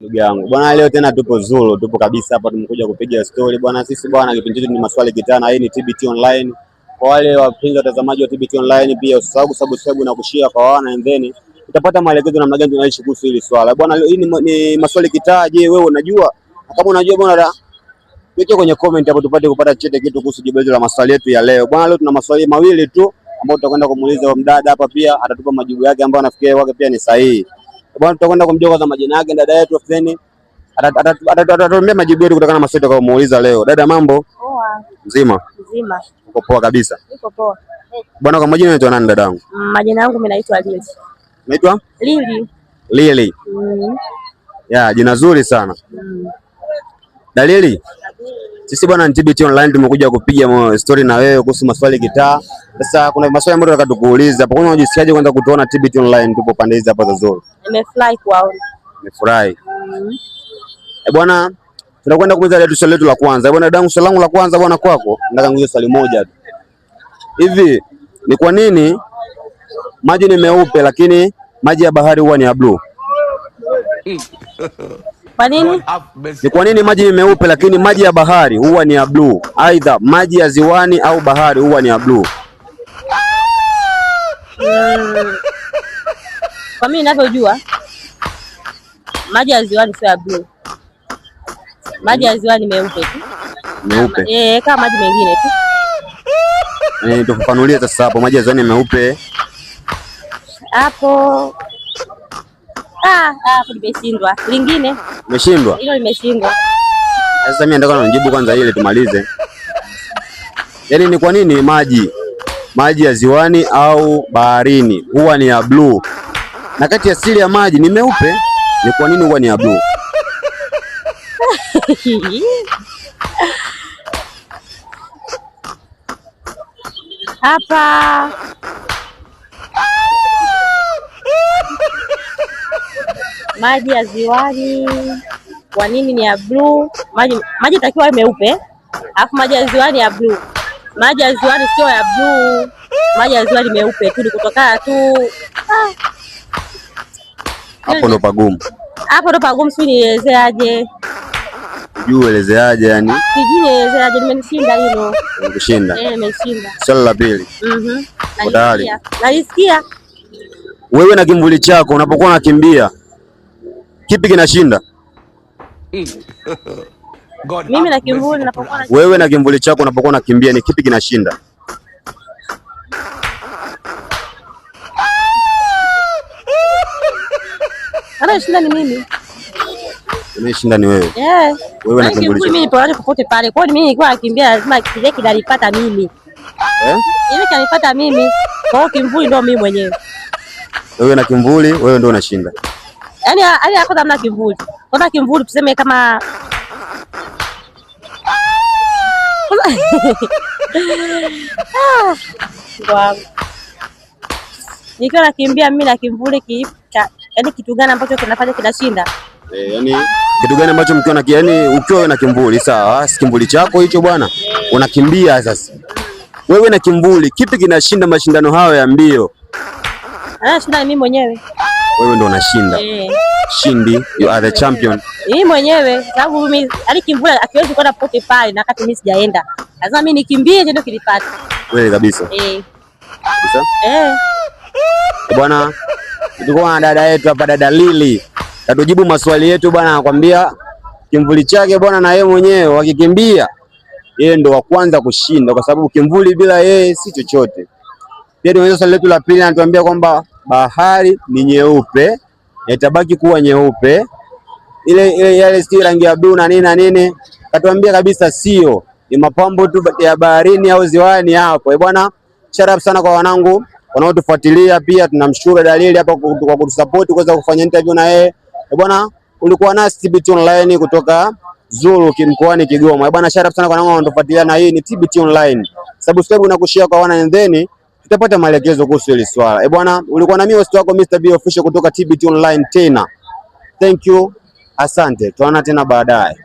Ndugu yangu bwana, leo tena tupo Zulu, tupo kabisa hapa, tumekuja kupiga story bwana. Sisi bwana, kipindi chetu ni maswali kitana. Hii ni TBT Online. Kwa wale wapenzi watazamaji wa TBT Online, pia usisahau kusubscribe na kushare kwa wana, and then utapata maelekezo namna gani tunaishi kuhusu hili swala bwana. Hii ni maswali kitaa. Je, wewe unajua? Kama unajua bwana, weka kwenye comment hapo tupate kupata chochote kitu kuhusu jibu la maswali yetu ya leo bwana. Leo tuna maswali mawili tu ambayo tutakwenda kumuuliza mdada hapa, pia atatupa majibu yake ambayo nafikiri wake pia ni sahihi. Bwana, tutakwenda kumjua kwa majina yake dada yetu, then atatuambia majibu yetu kutokana na maswali tutakayomuuliza leo. Dada, mambo? Poa. Mzima? Mzima. Uko poa kabisa? Niko poa. Bwana, kwa majina unaitwa nani dadangu? Majina yangu mimi naitwa Lili. Unaitwa? Lili. Lili. Ya, jina zuri sana. Dalili. Sisi bwana, TBT Online tumekuja kupiga story na wewe kuhusu maswali kitaa. Sasa kuna maswali ambayo nataka tukuulize hapo. Kuna unajisikiaje kwanza kutuona TBT Online tupo pande hizi hapa za Zulu? Nimefurahi kuwaona. Nimefurahi. Bwana, tunakwenda kuuliza swali letu la kwanza. Bwana dadangu, swali langu la kwanza bwana kwako, nataka nguulize swali moja tu. Hivi ni kwa nini maji ni meupe lakini maji ya bahari huwa ni ya blue? Kwa nini? Ni kwa nini maji ni meupe lakini maji ya bahari huwa ni ya blue? Aidha maji ya ziwani au bahari huwa ni ya blue. Kwa mimi ninavyojua maji ya ziwani sio ya blue. Maji ya ziwani meupe tu. Meupe? Kama maji mengine tu. Tufafanulie sasa hapo, maji ya ziwani meupe. Hapo nimeshindwa. Lingine? Umeshindwa? Hilo nimeshindwa. Sasa mimi nataka unijibu kwanza ile tumalize. Yaani ni kwa nini maji ya ziwani au baharini huwa ni ya blue? Na kati ya asili ya maji ni meupe, ni kwa nini huwa ni ya blue? Hapa maji ya ziwani kwa nini ni ya blue? Maji takiwa meupe, alafu maji ya ziwani ya blue. Maji ya ziwani sio ya blue, maji ya ziwani meupe tu, kutokana tu hapo ndo pagumu. Hapo ndo pagumu, sio nielezeaje? Sijui elezeaje yani. Sijui elezeaje, nimenishinda hilo. Nimekushinda. Nimeshinda. Swali la pili. Nalisikia. Wewe na kimvuli chako unapokuwa unakimbia, kipi kinashinda? Mimi na kimvuli ninapokuwa na wewe na kimvuli chako unapokuwa unakimbia, ni kipi kinashinda? Anashinda ni mimi. Unashinda ni wewe. Wewe na kimvuli chako. Mimi nipo hapo popote pale. Kwa hiyo mimi nikiwa nakimbia lazima kile kinanipata mimi. Ile kinanipata mimi. Kwa hiyo kimvuli ndio mimi mwenyewe. Wewe na kimvuli, wewe ndio unashinda. Yaani hapo hamna kimvuli. Kwa kimvuli tuseme kama wow. Nikiwa nakimbia mimi na kimvuli yaani kitu gani ambacho kinafanya kinashinda? Yaani kitu gani ambacho mkiwa yaani ukiwa na kimvuli sawa, si kimvuli chako hicho bwana, unakimbia sasa. Wewe na kimvuli, kipi kinashinda mashindano hayo ya mbio? Anashinda mimi mwenyewe. Wewe ndio unashinda. Shindi, you are the champion. Mimi mwenyewe, sababu mimi hadi kimvuli akiwezi kwenda popote pale na wakati mimi sijaenda. Lazima mimi nikimbie ndio kilipata. Wewe kabisa. Kabisa? Bwana, tulikuwa na dada yetu hapa, dada Lili. Tatujibu maswali yetu bwana, anakuambia kimvuli chake bwana na yeye mwenyewe wakikimbia yeye ndo wa kwanza kushinda, kwa sababu kimvuli bila yeye si chochote. Pia tunaanza swali letu la pili, anatuambia kwamba bahari ni nyeupe, itabaki kuwa nyeupe. Ile si rangi ya blue na nini na nini. Katuambia kabisa sio, ni mapambo tu ya baharini au ziwani hapo. Bwana, shout out sana kwa wanangu wanaotufuatilia, pia tunamshukuru Dalili hapa kwa kutusupport kuweza kufanya interview na yeye. Bwana, ulikuwa nasi TBT Online kutoka Zulu mkoani Kigoma. Bwana, shout out sana kwa wanangu wanaotufuatilia, na hii ni TBT Online. Subscribe na kushare kwa wana, and then tutapata maelekezo kuhusu hili swala. Bwana, ulikuwa na mimi host wako Mr. B official kutoka TBT Online tena. Thank you. Asante. Tuona tena baadaye.